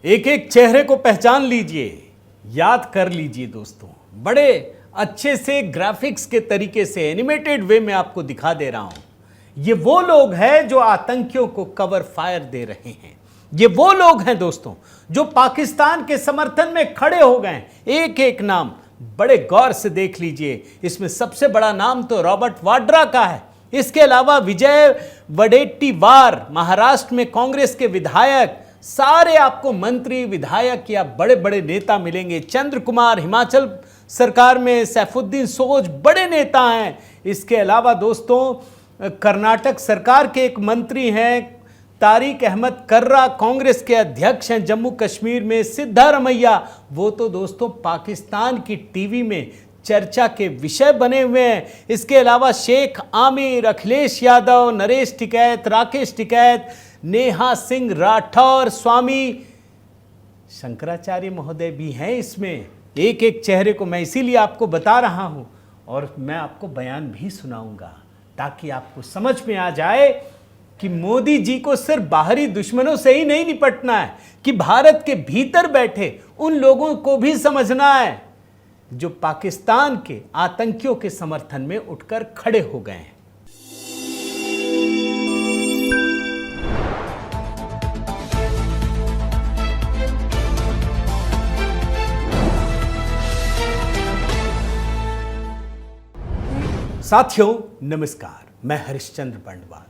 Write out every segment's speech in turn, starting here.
एक एक चेहरे को पहचान लीजिए, याद कर लीजिए दोस्तों। बड़े अच्छे से ग्राफिक्स के तरीके से एनिमेटेड वे में आपको दिखा दे रहा हूं। ये वो लोग हैं जो आतंकियों को कवर फायर दे रहे हैं। ये वो लोग हैं दोस्तों जो पाकिस्तान के समर्थन में खड़े हो गए। एक एक नाम बड़े गौर से देख लीजिए। इसमें सबसे बड़ा नाम तो रॉबर्ट वाड्रा का है। इसके अलावा विजय वडेट्टीवार महाराष्ट्र में कांग्रेस के विधायक, सारे आपको मंत्री विधायक या बड़े बड़े नेता मिलेंगे। चंद्र कुमार हिमाचल सरकार में, सैफुद्दीन सोज बड़े नेता हैं। इसके अलावा दोस्तों कर्नाटक सरकार के एक मंत्री हैं, तारिक अहमद कर्रा कांग्रेस के अध्यक्ष हैं। जम्मू कश्मीर में सिद्धारमैया, वो तो दोस्तों पाकिस्तान की टीवी में चर्चा के विषय बने हुए हैं। इसके अलावा शेख आमिर, अखिलेश यादव, नरेश टिकैत, राकेश टिकैत, नेहा सिंह राठौर, स्वामी शंकराचार्य महोदय भी हैं इसमें। एक एक चेहरे को मैं इसीलिए आपको बता रहा हूं और मैं आपको बयान भी सुनाऊंगा ताकि आपको समझ में आ जाए कि मोदी जी को सिर्फ बाहरी दुश्मनों से ही नहीं निपटना है, कि भारत के भीतर बैठे उन लोगों को भी समझना है जो पाकिस्तान के आतंकियों के समर्थन में उठकर खड़े हो गए हैं। साथियों नमस्कार, मैं हरिश्चंद्र बंडवाल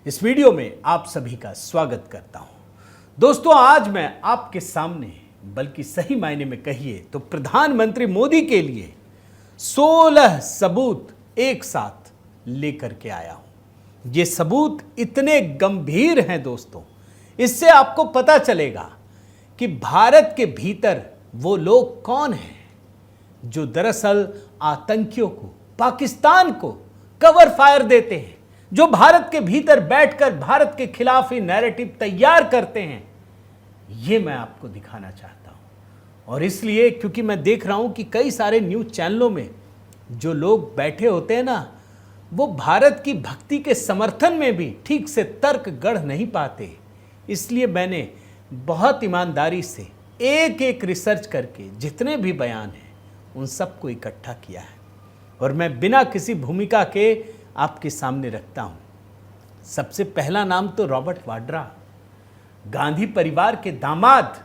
इस वीडियो में आप सभी का स्वागत करता हूं। दोस्तों आज मैं आपके सामने, बल्कि सही मायने में कहिए तो प्रधानमंत्री मोदी के लिए 16 सबूत एक साथ लेकर के आया हूं। ये सबूत इतने गंभीर हैं दोस्तों, इससे आपको पता चलेगा कि भारत के भीतर वो लोग कौन हैं जो दरअसल आतंकियों को, पाकिस्तान को कवर फायर देते हैं, जो भारत के भीतर बैठकर भारत के खिलाफ ही नैरेटिव तैयार करते हैं। ये मैं आपको दिखाना चाहता हूं और इसलिए क्योंकि मैं देख रहा हूं कि कई सारे न्यूज़ चैनलों में जो लोग बैठे होते हैं ना, वो भारत की भक्ति के समर्थन में भी ठीक से तर्क गढ़ नहीं पाते। इसलिए मैंने बहुत ईमानदारी से एक एक रिसर्च करके जितने भी बयान हैं उन सबको इकट्ठा किया है और मैं बिना किसी भूमिका के आपके सामने रखता हूं। सबसे पहला नाम तो रॉबर्ट वाड्रा, गांधी परिवार के दामाद,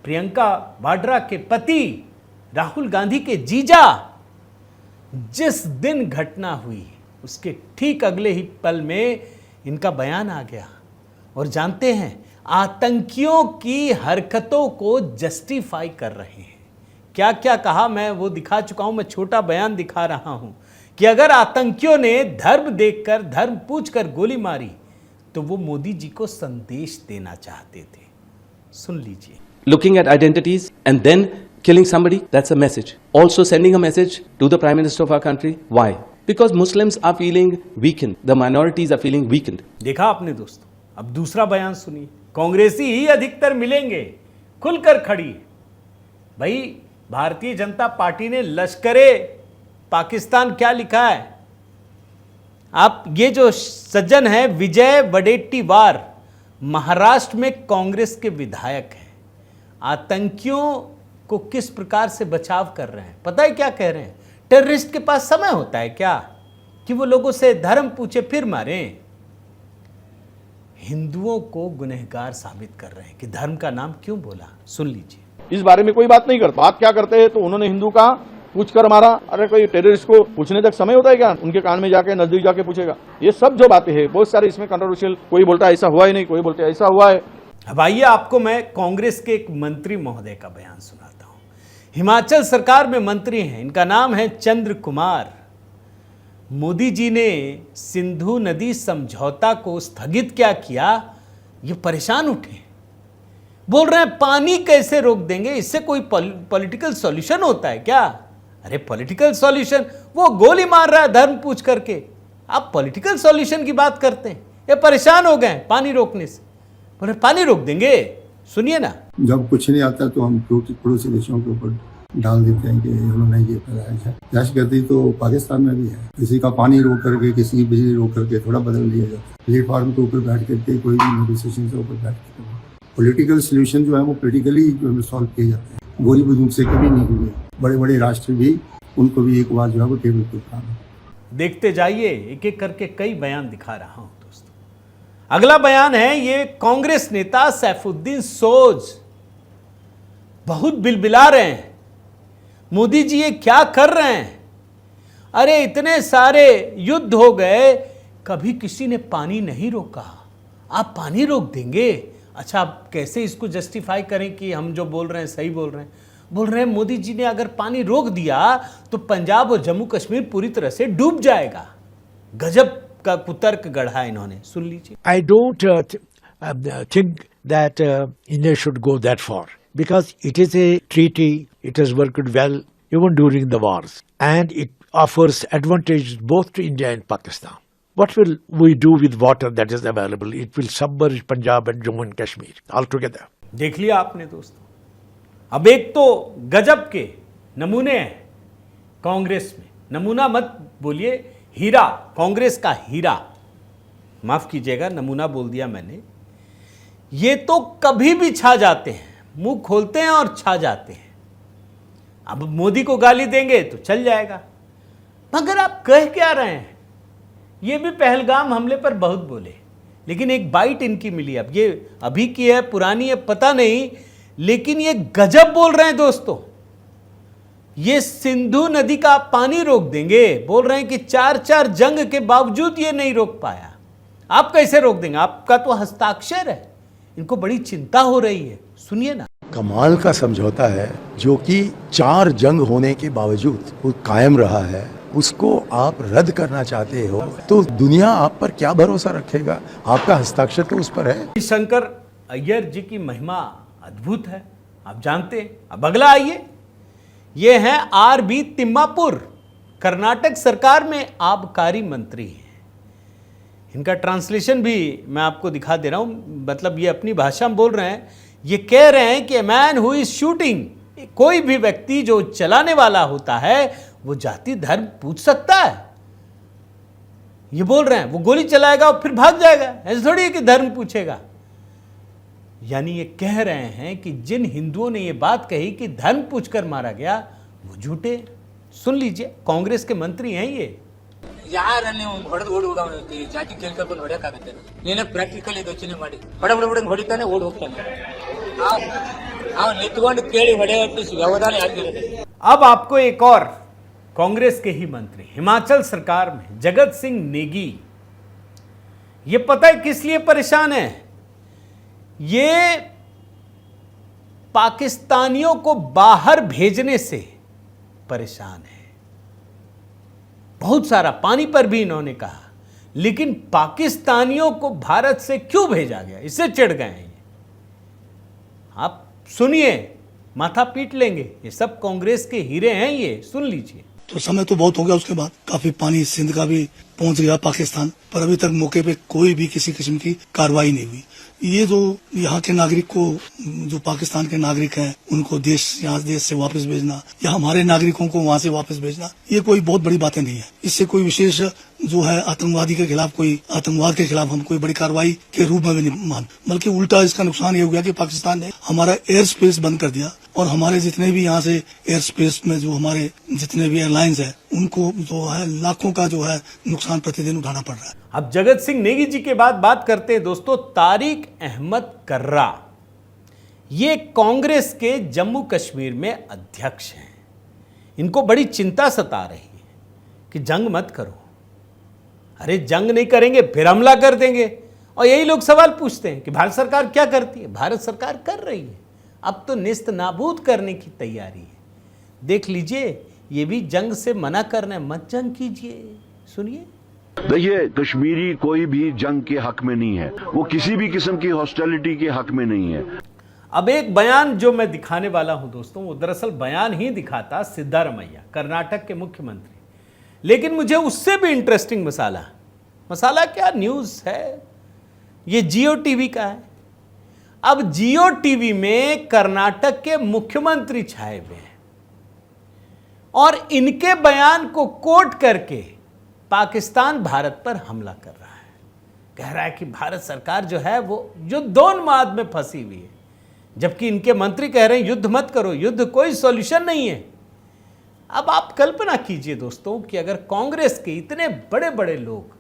प्रियंका वाड्रा के पति, राहुल गांधी के जीजा। जिस दिन घटना हुई उसके ठीक अगले ही पल में इनका बयान आ गया और जानते हैं आतंकियों की हरकतों को जस्टिफाई कर रहे हैं। क्या क्या कहा मैं वो दिखा चुका हूं। मैं छोटा बयान दिखा रहा हूं कि अगर आतंकियों ने धर्म देखकर, धर्म पूछकर गोली मारी तो वो मोदी जी को संदेश देना चाहते थे। सुन लीजिए। Looking at identities and then killing somebody, that's a message. Also sending a message to the Prime Minister of our country. Why? Because Muslims are feeling weakened. The minorities are feeling weakened. देखा आपने दोस्तों। अब दूसरा बयान सुनिए। कांग्रेसी ही अधिकतर मिलेंगे, खुलकर खड़ी। भाई भारतीय जनता पार्टी ने लश्करे पाकिस्तान क्या लिखा है? आप ये जो सज्जन है विजय वडेट्टीवार, महाराष्ट्र में कांग्रेस के विधायक हैं, आतंकियों को किस प्रकार से बचाव कर रहे हैं। पता है क्या कह रहे हैं? टेररिस्ट के पास समय होता है क्या कि वो लोगों से धर्म पूछे फिर मारें? हिंदुओं को गुनहगार साबित कर रहे हैं कि धर्म का नाम क्यों बोला। सुन लीजिए। इस बारे में कोई बात नहीं करता। बात क्या करते हैं तो उन्होंने हिंदू का पूछ कर मारा। अरे कोई टेररिस्ट को पूछने तक समय होता है क्या? उनके कान में जाके, नजदीक जाके पूछेगा। ये सब जो बातें हैं बहुत सारे इसमें कंट्रोवर्शियल, कोई बोलता है ऐसा हुआ ही नहीं, कोई बोलता है ऐसा हुआ है। अब आइए आपको मैं कांग्रेस के एक मंत्री महोदय का बयान सुनाता हूं। हिमाचल सरकार में मंत्री हैं, इनका नाम है चंद्र कुमार। मोदी जी ने सिंधु नदी समझौता को स्थगित क्या किया, ये परेशान उठे। बोल रहे हैं पानी कैसे रोक देंगे, इससे कोई पॉलिटिकल सॉल्यूशन होता है क्या? अरे पॉलिटिकल सॉल्यूशन, वो गोली मार रहा है धर्म पूछ करके, आप पॉलिटिकल सॉल्यूशन की बात करते हैं। ये परेशान हो गए पानी रोकने से, बोले पानी रोक देंगे। सुनिए ना। जब कुछ नहीं आता तो हम पड़ोसी देशों के ऊपर डाल देते हैं कि उन्होंने ये कराया है। दहशतगर्दी तो पाकिस्तान में भी है। किसी का पानी रोक करके, किसी की बिजली रोक करके थोड़ा बदल दिया जाता है। प्लेटफार्म के ऊपर बैठ करके कोई भी नेगोशिएशन के ऊपर बैठ करके पॉलिटिकल सोल्यूशन जो है वो पॉलिटिकली जो सॉल्व किए जाते हैं, गोली बंदूक से कभी नहीं हुए। बड़े बड़े राष्ट्र भी उनको भी एक बार जो है वो टेबल पर उठाना। देखते जाइए, एक एक करके कई बयान दिखा रहा हूं दोस्तों। अगला बयान है ये कांग्रेस नेता सैफुद्दीन सोज, बहुत बिलबिला रहे हैं, मोदी जी ये क्या कर रहे हैं? अरे इतने सारे युद्ध हो गए, कभी किसी ने पानी नहीं रोका, आप पानी रोक देंगे? अच्छा, आप कैसे इसको जस्टिफाई करें कि हम जो बोल रहे हैं सही बोल रहे हैं? बोल रहे हैं मोदी जी ने अगर पानी रोक दिया तो पंजाब और जम्मू कश्मीर पूरी तरह से डूब जाएगा। गजब का कुतर्क गढ़ा इन्होंने, सुन लीजिए। I don't think that India should go that far because it is a treaty, it has worked well even during the wars and it offers advantages both to India and Pakistan. What will we do with water that is available? It will submerge Punjab and Jammu and Kashmir altogether. देख लिया आपने दोस्तों। अब एक तो गजब के नमूने हैं कांग्रेस में, नमूना मत बोलिए, हीरा, कांग्रेस का हीरा, माफ कीजिएगा नमूना बोल दिया मैंने। ये तो कभी भी छा जाते हैं, मुंह खोलते हैं और छा जाते हैं। अब मोदी को गाली देंगे तो चल जाएगा, मगर आप कह क्या रहे हैं? ये भी पहलगाम हमले पर बहुत बोले, लेकिन एक बाइट इनकी मिली। अब ये अभी की है पुरानी है पता नहीं, लेकिन ये गजब बोल रहे हैं दोस्तों। ये सिंधु नदी का पानी रोक देंगे, बोल रहे हैं कि 4 जंग के बावजूद ये नहीं रोक पाया। आप कैसे रोक देंगे? आपका तो हस्ताक्षर है। इनको बड़ी चिंता हो रही है, सुनिए ना। कमाल का समझौता है जो कि 4 जंग होने के बावजूद वो कायम रहा है, उसको आप रद्द करना चाहते हो तो दुनिया आप पर क्या भरोसा रखेगा? आपका हस्ताक्षर तो उस पर है। शंकर अय्यर जी की महिमा अद्भुत है, आप जानते हैं। अब अगला आइए, ये हैं आर.बी. तिम्मापुर, कर्नाटक सरकार में आबकारी मंत्री हैं। इनका ट्रांसलेशन भी मैं आपको दिखा दे रहा हूं, मतलब ये अपनी भाषा में बोल रहे हैं। ये कह रहे हैं कि a man who is shooting, कोई भी व्यक्ति जो चलाने वाला होता है वो जाति धर्म पूछ सकता है। ये बोल रहे हैं वो गोली चलाएगा और फिर भाग जाएगा, ऐसे थोड़ी है कि धर्म पूछेगा। यानी ये कह रहे हैं कि जिन हिंदुओं ने ये बात कही कि धर्म पूछकर मारा गया वो झूठे। सुन लीजिए, कांग्रेस के मंत्री हैं ये। ಯಾರನ್ನೇ ಹೊಡೆದು ಓಡಿ ಹೋಗಿ ಜಾತಿ ಕೇಳ್ಕೊಂಡು ಹೊಡೆಯಕ್ಕಾಗುತ್ತೆ? ನೀನೇ ಪ್ರಾಕ್ಟಿಕಲ್ ಯೋಚನೆ ಮಾಡಿ, ಬಡ ಬಡ ಬಡ ಹೊಡಿತಾನೆ ಓಡಿ ಹೋಗ್ತಾನೆ, ನಿಂತ್ಕೊಂಡು ಕೇಳಿ ಹೊಡೆಯೋದು ವ್ಯವಧಾನ ಆಗಿರುತ್ತೆ। अब आपको एक और कांग्रेस के ही मंत्री हिमाचल सरकार में जगत सिंह नेगी, ये पता है किस लिए परेशान है? ये पाकिस्तानियों को बाहर भेजने से परेशान है। बहुत सारा पानी पर भी इन्होंने कहा, लेकिन पाकिस्तानियों को भारत से क्यों भेजा गया, इससे चिढ़ गए हैं। आप सुनिए, माथा पीट लेंगे। ये सब कांग्रेस के हीरे हैं, ये सुन लीजिए। तो समय तो बहुत हो गया, उसके बाद काफी पानी सिंध का भी पहुंच गया पाकिस्तान, पर अभी तक मौके पे कोई भी किसी किस्म की कार्रवाई नहीं हुई। ये जो यहाँ के नागरिक को, जो पाकिस्तान के नागरिक हैं, उनको यहाँ देश से वापस भेजना या हमारे नागरिकों को वहाँ से वापस भेजना, ये कोई बहुत बड़ी बातें नहीं है। इससे कोई विशेष जो है आतंकवादी के खिलाफ, कोई आतंकवाद के खिलाफ हम कोई बड़ी कार्रवाई के रूप में भी नहीं मान, बल्कि उल्टा इसका नुकसान ये हो गया कि पाकिस्तान ने हमारा एयर स्पेस बंद कर दिया और हमारे जितने भी यहाँ से एयर स्पेस में जो हमारे जितने भी एयरलाइंस है उनको जो है लाखों का जो है नुकसान प्रतिदिन उठाना पड़ रहा है। अब जगत सिंह नेगी जी के बाद बात करते हैं दोस्तों तारिक अहमद कर्रा। ये कांग्रेस के जम्मू कश्मीर में अध्यक्ष हैं। इनको बड़ी चिंता सता रही है कि जंग मत करो। अरे जंग नहीं करेंगे फिर हमला कर देंगे। और यही लोग सवाल पूछते हैं कि भारत सरकार क्या करती है? भारत सरकार कर रही है, अब तो नेस्त नाबूद करने की तैयारी है। देख लीजिए, ये भी जंग से मना कर रहे हैं, मत जंग कीजिए। सुनिए। देखिए, कश्मीरी कोई भी जंग के हक में नहीं है, वो किसी भी किस्म की हॉस्टिलिटी के हक में नहीं है। अब एक बयान जो मैं दिखाने वाला हूं दोस्तों, वो दरअसल बयान ही दिखाता सिद्धारमैया, कर्नाटक के मुख्यमंत्री, लेकिन मुझे उससे भी इंटरेस्टिंग मसाला क्या न्यूज है, ये जियो टीवी का है। अब जियो टीवी में कर्नाटक के मुख्यमंत्री छाए हुए हैं और इनके बयान को कोट करके पाकिस्तान भारत पर हमला कर रहा है। कह रहा है कि भारत सरकार जो है वो युद्धोन्माद में फंसी हुई है, जबकि इनके मंत्री कह रहे हैं युद्ध मत करो, युद्ध कोई सॉल्यूशन नहीं है। अब आप कल्पना कीजिए दोस्तों कि अगर कांग्रेस के इतने बड़े बड़े लोग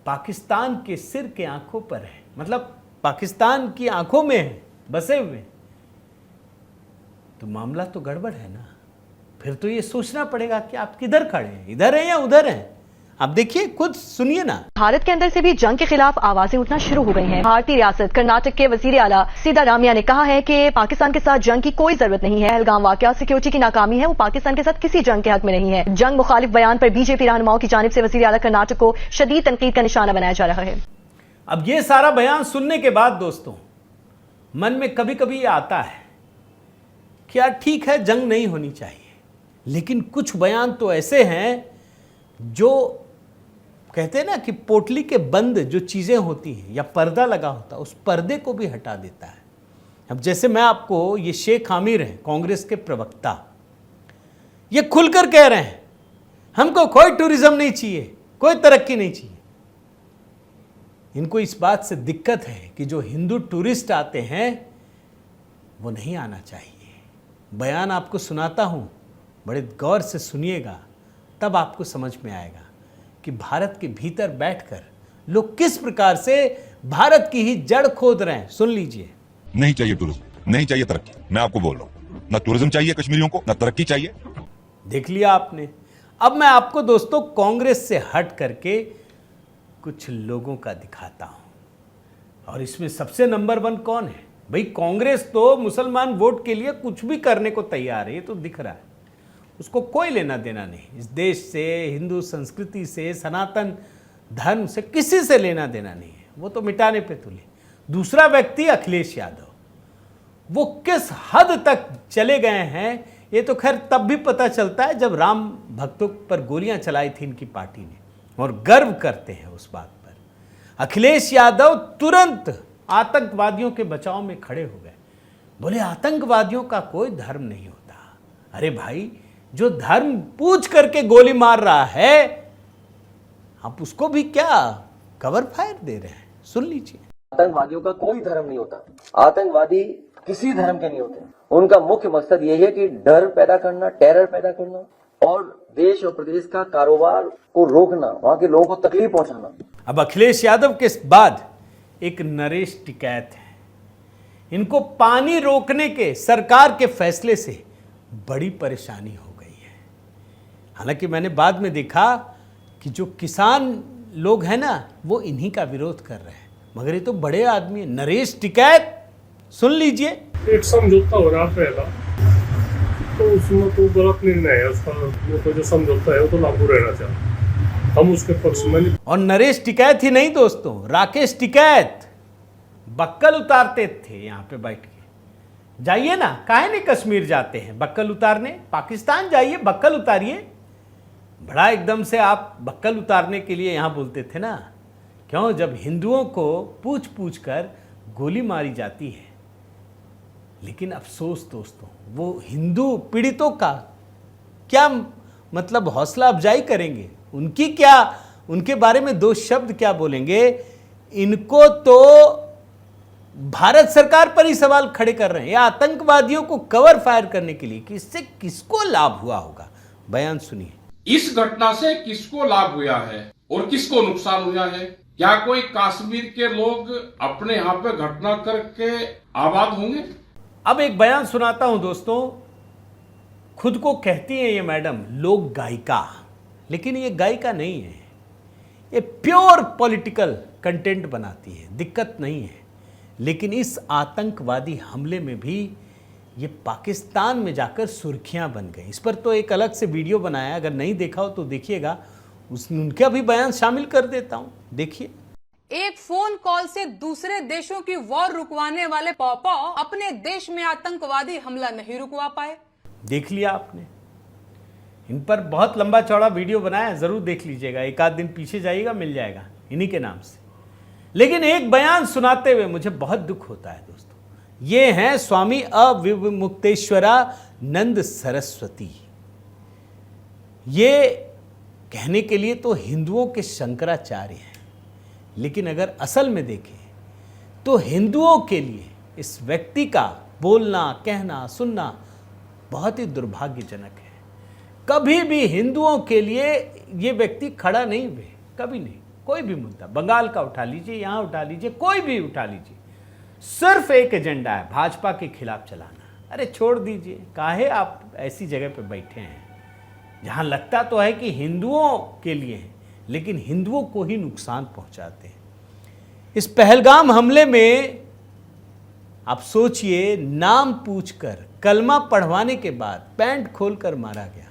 पाकिस्तान के सिर के आंखों पर हैं, मतलब पाकिस्तान की आंखों में हैं, बसे हुए, तो मामला तो गड़बड़ है ना। फिर तो ये सोचना पड़ेगा कि आप किधर खड़े हैं, इधर हैं या उधर हैं। आप देखिए, खुद सुनिए ना। भारत के अंदर से भी जंग के खिलाफ आवाजें उठना शुरू हो गई हैं। भारतीय रियासत कर्नाटक के वजीर आला सिद्धारामैया ने कहा है कि पाकिस्तान के साथ जंग की कोई जरूरत नहीं है। पहलगाम वाकया सिक्योरिटी की नाकामी है, वो पाकिस्तान के साथ किसी जंग के हक में नहीं है। जंग मुखालिफ बयान पर बीजेपी रहनुमाओं की जानिब से वजीर आला कर्नाटक को शदीद तनकीद का निशाना बनाया जा रहा है। अब ये सारा बयान सुनने के बाद दोस्तों मन में कभी कभी ये आता है कि यार ठीक है, जंग नहीं होनी चाहिए, लेकिन कुछ बयान तो ऐसे हैं जो कहते हैं ना कि पोटली के बंद जो चीज़ें होती हैं या पर्दा लगा होता है, उस पर्दे को भी हटा देता है। अब जैसे मैं आपको, ये शेख आमिर हैं कांग्रेस के प्रवक्ता, ये खुलकर कह रहे हैं हमको कोई टूरिज्म नहीं चाहिए, कोई तरक्की नहीं चाहिए। इनको इस बात से दिक्कत है कि जो हिंदू टूरिस्ट आते हैं वो नहीं आना चाहिए। बयान आपको सुनाता हूं, बड़े गौर से सुनिएगा, तब आपको समझ में आएगा कि भारत के भीतर बैठकर लोग किस प्रकार से भारत की ही जड़ खोद रहे हैं। सुन लीजिए। नहीं चाहिए टूरिज्म, नहीं चाहिए तरक्की, मैं आपको बोल रहा हूं, ना टूरिज्म चाहिए कश्मीरियों को, ना तरक्की चाहिए। देख लिया आपने। अब मैं आपको दोस्तों कांग्रेस से हट करके कुछ लोगों का दिखाता हूं, और इसमें सबसे नंबर 1 कौन है भाई? कांग्रेस तो मुसलमान वोट के लिए कुछ भी करने को तैयार है, ये तो दिख रहा है। उसको कोई लेना देना नहीं इस देश से, हिंदू संस्कृति से, सनातन धर्म से, किसी से लेना देना नहीं है, वो तो मिटाने पे तुले। दूसरा व्यक्ति अखिलेश यादव, वो किस हद तक चले गए हैं ये तो खैर तब भी पता चलता है जब राम भक्तों पर गोलियां चलाई थी इनकी पार्टी ने, और गर्व करते हैं उस बात पर। अखिलेश यादव तुरंत आतंकवादियों के बचाव में खड़े हो गए, बोले आतंकवादियों का कोई धर्म नहीं होता। अरे भाई, जो धर्म पूछ करके गोली मार रहा है, आप उसको भी क्या कवर फायर दे रहे हैं? सुन लीजिए। आतंकवादियों का कोई धर्म नहीं होता, आतंकवादी किसी धर्म के नहीं होते। उनका मुख्य मकसद यही है कि डर पैदा करना, टेरर पैदा करना और देश और प्रदेश का कारोबार को रोकना, वहां के लोगों को तकलीफ पहुंचाना। अब अखिलेश यादव के बाद एक नरेश टिकैत है। इनको पानी रोकने के सरकार के फैसले से बड़ी परेशानी हो गई है। हालांकि मैंने बाद में देखा कि जो किसान लोग हैं ना, वो इन्हीं का विरोध कर रहे हैं, मगर ये तो बड़े आदमी है। नरेश टिकैत, सुन लीजिए। एक समझौता हो रहा पहला, तो उसमें तो गलत निर्णय है उसका, तो जो समझौता है वो तो लागू रहना चाहिए, हम उसके पक्ष में नहीं। और नरेश टिकैत ही नहीं दोस्तों, राकेश टिकैत बक्कल उतारते थे यहाँ पे बैठ के। जाइए ना, काहे नहीं कश्मीर जाते हैं बक्कल उतारने? पाकिस्तान जाइए, बक्कल उतारिए। बड़ा एकदम से आप बक्कल उतारने के लिए यहाँ बोलते थे ना, क्यों? जब हिंदुओं को पूछ पूछ कर गोली मारी जाती है। लेकिन अफसोस दोस्तों, वो हिंदू पीड़ितों का क्या मतलब हौसला अफजाई करेंगे? उनकी क्या, उनके बारे में 2 शब्द क्या बोलेंगे? इनको तो भारत सरकार पर ही सवाल खड़े कर रहे हैं, या आतंकवादियों को कवर फायर करने के लिए कि इससे किसको लाभ हुआ होगा? बयान सुनिए। इस घटना से किसको लाभ हुआ है और किसको नुकसान हुआ है? क्या कोई कश्मीर के लोग अपने यहाँ पे घटना करके आबाद होंगे? अब एक बयान सुनाता हूं दोस्तों। खुद को कहती है ये मैडम लोक गायिका, लेकिन ये गायिका नहीं है, ये प्योर पॉलिटिकल कंटेंट बनाती है, दिक्कत नहीं है। लेकिन इस आतंकवादी हमले में भी ये पाकिस्तान में जाकर सुर्खियां बन गई। इस पर तो एक अलग से वीडियो बनाया, अगर नहीं देखा हो तो देखिएगा, उनका भी बयान शामिल कर देता हूं, देखिए। एक फोन कॉल से दूसरे देशों की वॉर रुकवाने वाले पॉपो अपने देश में आतंकवादी हमला नहीं रुकवा पाए। देख लिया आपने। इन पर बहुत लंबा चौड़ा वीडियो बनाया, जरूर देख लीजिएगा, एक आध दिन पीछे जाइएगा, मिल जाएगा इन्हीं के नाम से। लेकिन एक बयान सुनाते हुए मुझे बहुत दुख होता है दोस्तों। ये हैं स्वामी अविमुक्तेश्वरा नंद सरस्वती। ये कहने के लिए तो हिंदुओं के शंकराचार्य हैं, लेकिन अगर असल में देखें तो हिंदुओं के लिए इस व्यक्ति का बोलना, कहना, सुनना बहुत ही दुर्भाग्यजनक है। कभी भी हिंदुओं के लिए ये व्यक्ति खड़ा नहीं हुए, कभी नहीं। कोई भी मुद्दा, बंगाल का उठा लीजिए, यहाँ उठा लीजिए, कोई भी उठा लीजिए, सिर्फ एक एजेंडा है, भाजपा के खिलाफ चलाना। अरे छोड़ दीजिए, काहे आप ऐसी जगह पे बैठे हैं जहाँ लगता तो है कि हिंदुओं के लिए है, लेकिन हिंदुओं को ही नुकसान पहुँचाते हैं। इस पहलगाम हमले में आप सोचिए, नाम पूछकर कलमा पढ़वाने के बाद पैंट खोलकर मारा गया,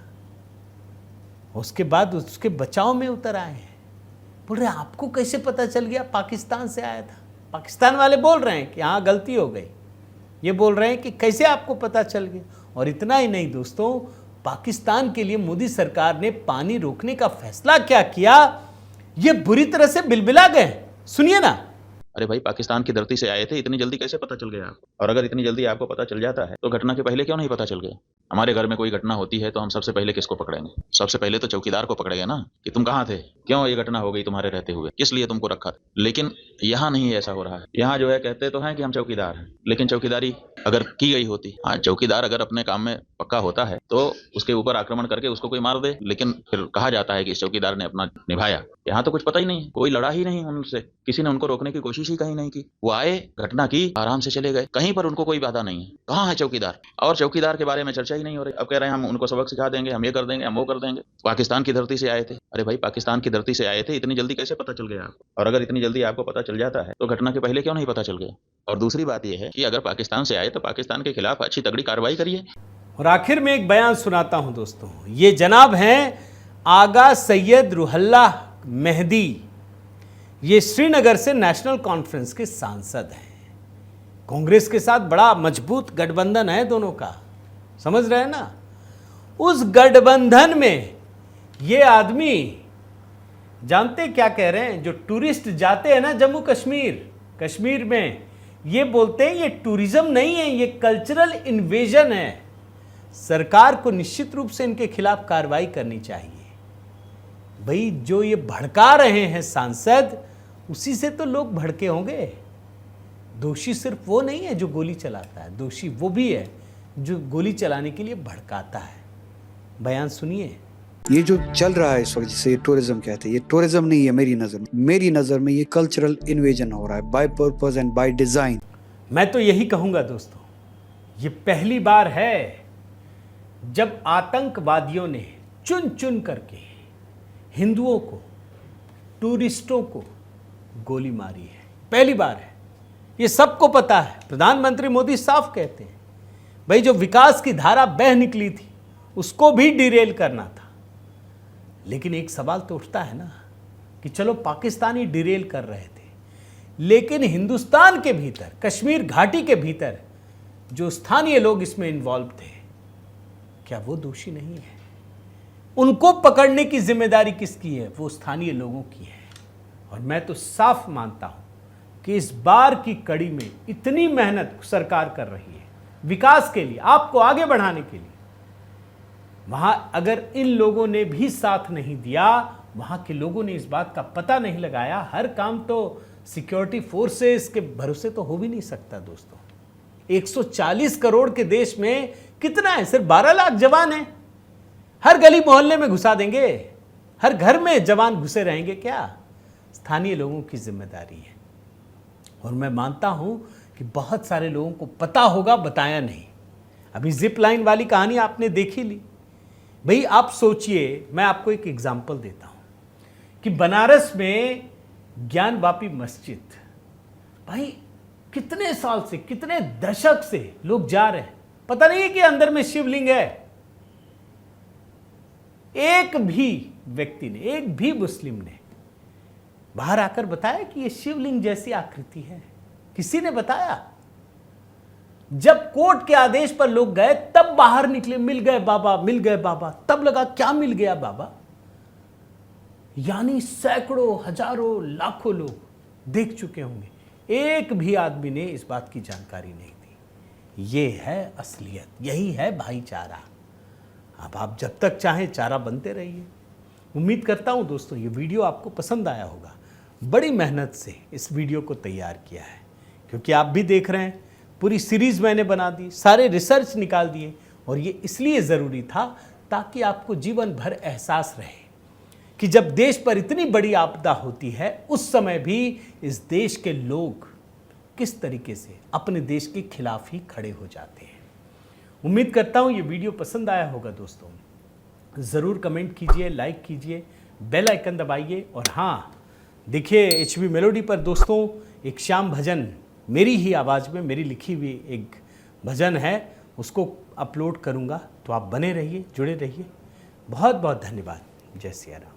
उसके बाद उसके बचाव में उतर आए हैं। बोल रहे आपको कैसे पता चल गया? पाकिस्तान से आया था। पाकिस्तान वाले बोल रहे हैं कि हाँ गलती हो गई। ये बोल रहे हैं कि कैसे आपको पता चल गया। और इतना ही नहीं दोस्तों, पाकिस्तान के लिए मोदी सरकार ने पानी रोकने का फैसला क्या किया, ये बुरी तरह से बिलबिला गए। सुनिए ना। अरे भाई, पाकिस्तान की धरती से आए थे, इतनी जल्दी कैसे पता चल गया आपको? और अगर इतनी जल्दी आपको पता चल जाता है तो घटना के पहले क्यों नहीं पता चल गया? हमारे घर में कोई घटना होती है तो हम सबसे पहले किसको पकड़ेंगे? सबसे पहले तो चौकीदार को पकड़ेंगे ना, कि तुम कहाँ थे, क्यों ये घटना हो गई तुम्हारे रहते हुए, किस लिए तुमको रखा था। लेकिन यहाँ नहीं ऐसा हो रहा है। यहाँ जो है कहते तो हैं कि हम चौकीदार हैं, लेकिन चौकीदारी अगर की गई होती, हाँ चौकीदार अगर अपने काम में पक्का होता है तो उसके ऊपर आक्रमण करके उसको कोई मार दे, लेकिन फिर कहा जाता है कि इस चौकीदार ने अपना निभाया। यहाँ तो कुछ पता ही नहीं, कोई लड़ा ही नहीं उनसे, किसी ने उनको रोकने की कोशिश ही कहीं नहीं की। वो आए, घटना की, आराम से चले गए, कहीं पर उनको कोई बाधा नहीं है। कहाँ है चौकीदार? और चौकीदार के बारे में चर्चा ही नहीं हो रही। अब कह रहे हैं हम उनको सबक सिखा देंगे, हम ये कर देंगे, हम वो कर देंगे। पाकिस्तान की धरती से आए थे। अरे भाई, पाकिस्तान की धरती से आए थे, इतनी जल्दी कैसे पता चल गया आपको? और अगर इतनी जल्दी आपको पता चल जाता है तो घटना के पहले क्यों नहीं पता चल गया? और दूसरी बात यह है कि अगर पाकिस्तान से आए तो पाकिस्तान के खिलाफ अच्छी तगड़ी कार्रवाई करिए। और आखिर में एक बयान सुनाता हूं दोस्तों। ये जनाब हैं आगा सैयद रुहल्लाह मेहदी। ये श्रीनगर से नेशनल कॉन्फ्रेंस के सांसद हैं। कांग्रेस के साथ बड़ा मजबूत गठबंधन है दोनों का, समझ रहे हैं ना। उस गठबंधन में ये आदमी जानते क्या कह रहे हैं? जो टूरिस्ट जाते हैं ना जम्मू कश्मीर में, ये बोलते हैं ये टूरिज्म नहीं है, ये कल्चरल इन्वेजन है। सरकार को निश्चित रूप से इनके खिलाफ कार्रवाई करनी चाहिए। भाई, जो ये भड़का रहे हैं सांसद, उसी से तो लोग भड़के होंगे। दोषी सिर्फ वो नहीं है जो गोली चलाता है, दोषी वो भी है जो गोली चलाने के लिए भड़काता है। बयान सुनिए। ये जो चल रहा है इस वक्त, जिसे टूरिज्म कहते हैं, ये टूरिज्म नहीं है मेरी नज़र में ये कल्चरल इन्वेजन हो रहा है, by purpose and by design. मैं तो यही कहूँगा दोस्तों, ये पहली बार है जब आतंकवादियों ने चुन चुन करके हिंदुओं को, टूरिस्टों को गोली मारी है। पहली बार है, ये सबको पता है। प्रधानमंत्री मोदी साफ कहते हैं भाई, जो विकास की धारा बह निकली थी उसको भी डिरेल करना था। लेकिन एक सवाल तो उठता है ना कि चलो पाकिस्तानी डिरेल कर रहे थे, लेकिन हिंदुस्तान के भीतर, कश्मीर घाटी के भीतर जो स्थानीय लोग इसमें इन्वॉल्व थे, क्या वो दोषी नहीं है? उनको पकड़ने की जिम्मेदारी किसकी है? वो स्थानीय लोगों की है। और मैं तो साफ मानता हूं कि इस बार की कड़ी में इतनी मेहनत सरकार कर रही है विकास के लिए, आपको आगे बढ़ाने के लिए, वहां अगर इन लोगों ने भी साथ नहीं दिया, वहां के लोगों ने इस बात का पता नहीं लगाया, हर काम तो सिक्योरिटी फोर्सेस के भरोसे तो हो भी नहीं सकता दोस्तों। 140 करोड़ के देश में कितना है? सिर्फ 12 लाख जवान हैं। हर गली मोहल्ले में घुसा देंगे, हर घर में जवान घुसे रहेंगे क्या? स्थानीय लोगों की जिम्मेदारी है। और मैं मानता हूं कि बहुत सारे लोगों को पता होगा, बताया नहीं। अभी जिप लाइन वाली कहानी आपने देखी ली। भाई आप सोचिए, मैं आपको एक एग्जाम्पल देता हूं कि बनारस में ज्ञानवापी मस्जिद, भाई कितने साल से, कितने दशक से लोग जा रहे हैं, पता नहीं है कि अंदर में शिवलिंग है। एक भी व्यक्ति ने, एक भी मुस्लिम ने बाहर आकर बताया कि यह शिवलिंग जैसी आकृति है? किसी ने बताया? जब कोर्ट के आदेश पर लोग गए तब बाहर निकले, मिल गए बाबा, मिल गए बाबा। तब लगा क्या मिल गया बाबा? यानी सैकड़ों, हजारों, लाखों लोग देख चुके होंगे, एक भी आदमी ने इस बात की जानकारी नहीं दी। ये है असलियत, यही है भाईचारा। अब आप जब तक चाहें चारा बनते रहिए। उम्मीद करता हूं दोस्तों ये वीडियो आपको पसंद आया होगा। बड़ी मेहनत से इस वीडियो को तैयार किया है, क्योंकि आप भी देख रहे हैं पूरी सीरीज मैंने बना दी, सारे रिसर्च निकाल दिए, और ये इसलिए ज़रूरी था ताकि आपको जीवन भर एहसास रहे कि जब देश पर इतनी बड़ी आपदा होती है उस समय भी इस देश के लोग किस तरीके से अपने देश के खिलाफ ही खड़े हो जाते हैं। उम्मीद करता हूँ ये वीडियो पसंद आया होगा दोस्तों। ज़रूर कमेंट कीजिए, लाइक कीजिए, बेल आइकन दबाइए, और हाँ देखिए HB मेलोडी पर दोस्तों एक शाम भजन मेरी ही आवाज़ में मेरी लिखी हुई एक भजन है, उसको अपलोड करूँगा, तो आप बने रहिए, जुड़े रहिए। बहुत बहुत धन्यवाद। जय सिया राम।